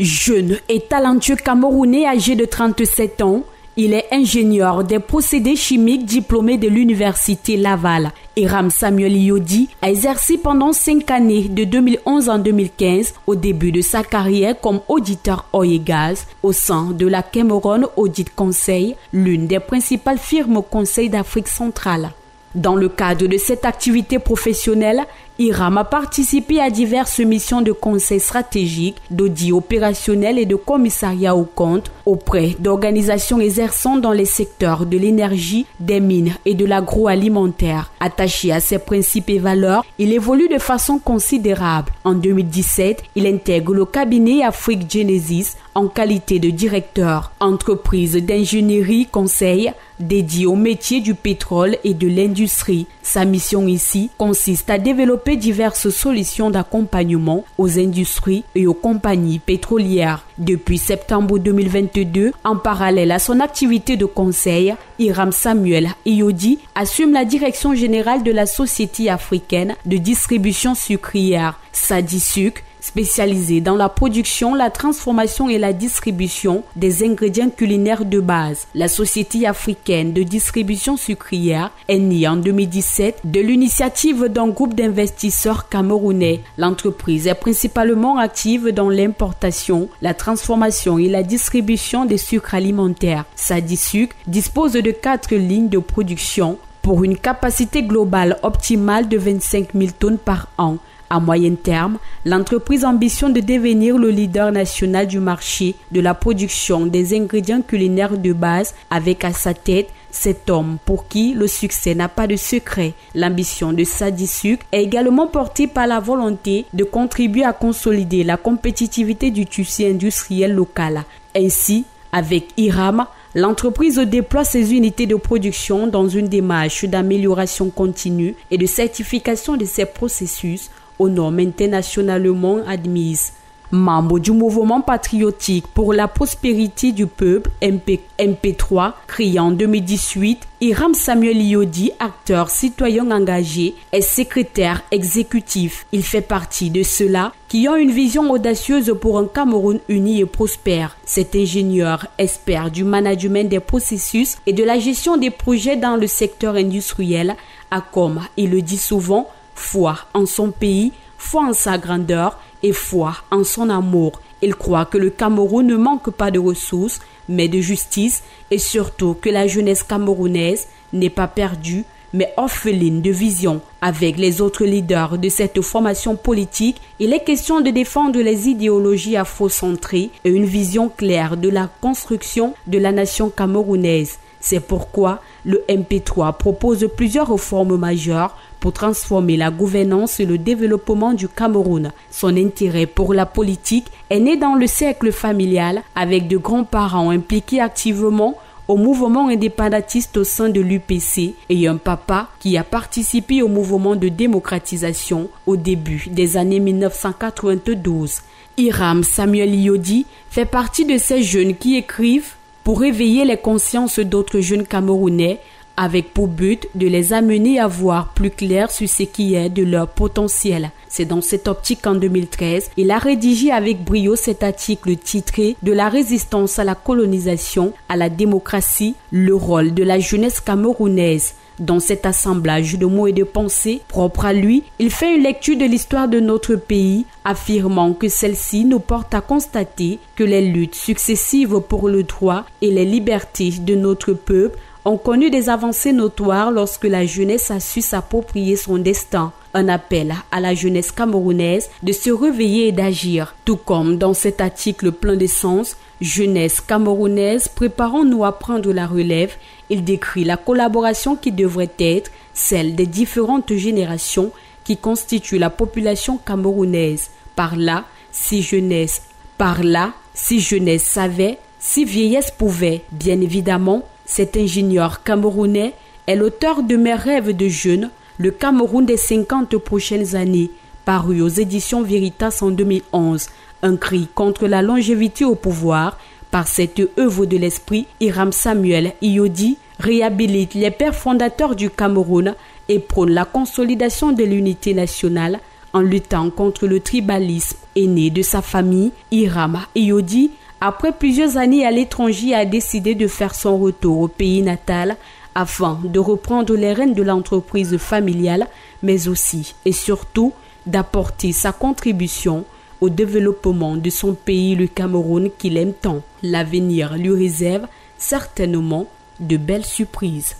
Jeune et talentueux Camerounais âgé de 37 ans, il est ingénieur des procédés chimiques diplômé de l'université Laval. Hiram Samuel Iyodi a exercé pendant 5 années de 2011 en 2015 au début de sa carrière comme auditeur oil et gaz au sein de la Cameroun Audit Conseil, l'une des principales firmes conseil d'Afrique centrale. Dans le cadre de cette activité professionnelle, Hiram a participé à diverses missions de conseil stratégique, d'audit opérationnel et de commissariat aux comptes auprès d'organisations exerçant dans les secteurs de l'énergie, des mines et de l'agroalimentaire. Attaché à ses principes et valeurs, il évolue de façon considérable. En 2017, il intègre le cabinet Afrique Genesis en qualité de directeur, entreprise d'ingénierie conseil dédiée au métier du pétrole et de l'industrie. Sa mission ici consiste à développer diverses solutions d'accompagnement aux industries et aux compagnies pétrolières. Depuis septembre 2022, en parallèle à son activité de conseil, Hiram Samuel Iyodi assume la direction générale de la Société africaine de distribution sucrière, SADISUC, spécialisée dans la production, la transformation et la distribution des ingrédients culinaires de base. La Société africaine de distribution sucrière est née en 2017 de l'initiative d'un groupe d'investisseurs camerounais. L'entreprise est principalement active dans l'importation, la transformation et la distribution des sucres alimentaires. SADISUC dispose de 4 lignes de production pour une capacité globale optimale de 25 000 tonnes par an. À moyen terme, l'entreprise ambitionne de devenir le leader national du marché de la production des ingrédients culinaires de base avec à sa tête cet homme pour qui le succès n'a pas de secret. L'ambition de SADISUC est également portée par la volonté de contribuer à consolider la compétitivité du tissu industriel local. Ainsi, avec Hiram, l'entreprise déploie ses unités de production dans une démarche d'amélioration continue et de certification de ses processus aux normes internationalement admises. Membre du mouvement patriotique pour la prospérité du peuple MP3, créé en 2018, Hiram Samuel Iyodi, acteur citoyen engagé, est secrétaire exécutif. Il fait partie de ceux-là qui ont une vision audacieuse pour un Cameroun uni et prospère. Cet ingénieur, expert du management des processus et de la gestion des projets dans le secteur industriel, a, comme il le dit souvent, foi en son pays, foi en sa grandeur et foi en son amour. Il croit que le Cameroun ne manque pas de ressources, mais de justice et surtout que la jeunesse camerounaise n'est pas perdue, mais orpheline de vision. Avec les autres leaders de cette formation politique, il est question de défendre les idéologies afrocentrées et une vision claire de la construction de la nation camerounaise. C'est pourquoi le MP3 propose plusieurs réformes majeures pour transformer la gouvernance et le développement du Cameroun. Son intérêt pour la politique est né dans le cercle familial avec de grands-parents impliqués activement au mouvement indépendantiste au sein de l'UPC et un papa qui a participé au mouvement de démocratisation au début des années 1992. Hiram Samuel Iyodi fait partie de ces jeunes qui écrivent pour éveiller les consciences d'autres jeunes Camerounais avec pour but de les amener à voir plus clair sur ce qui est de leur potentiel. C'est dans cette optique qu'en 2013, il a rédigé avec brio cet article titré « De la résistance à la colonisation à la démocratie, le rôle de la jeunesse camerounaise ». Dans cet assemblage de mots et de pensées propre à lui, il fait une lecture de l'histoire de notre pays, affirmant que celle-ci nous porte à constater que les luttes successives pour le droit et les libertés de notre peuple ont connu des avancées notoires lorsque la jeunesse a su s'approprier son destin. Un appel à la jeunesse camerounaise de se réveiller et d'agir. Tout comme dans cet article plein de sens, Jeunesse camerounaise, préparons-nous à prendre la relève. Il décrit la collaboration qui devrait être celle des différentes générations qui constituent la population camerounaise. Par là, si jeunesse savait, si vieillesse pouvait. Bien évidemment, cet ingénieur camerounais est l'auteur de Mes rêves de jeune, le Cameroun des 50 prochaines années, paru aux éditions Veritas en 2011. Un cri contre la longévité au pouvoir. Par cette œuvre de l'esprit, Hiram Samuel Iyodi réhabilite les pères fondateurs du Cameroun et prône la consolidation de l'unité nationale en luttant contre le tribalisme aîné de sa famille. Hiram Iyodi, après plusieurs années à l'étranger, a décidé de faire son retour au pays natal afin de reprendre les rênes de l'entreprise familiale, mais aussi et surtout d'apporter sa contribution au développement de son pays, le Cameroun, qu'il aime tant. L'avenir lui réserve certainement de belles surprises.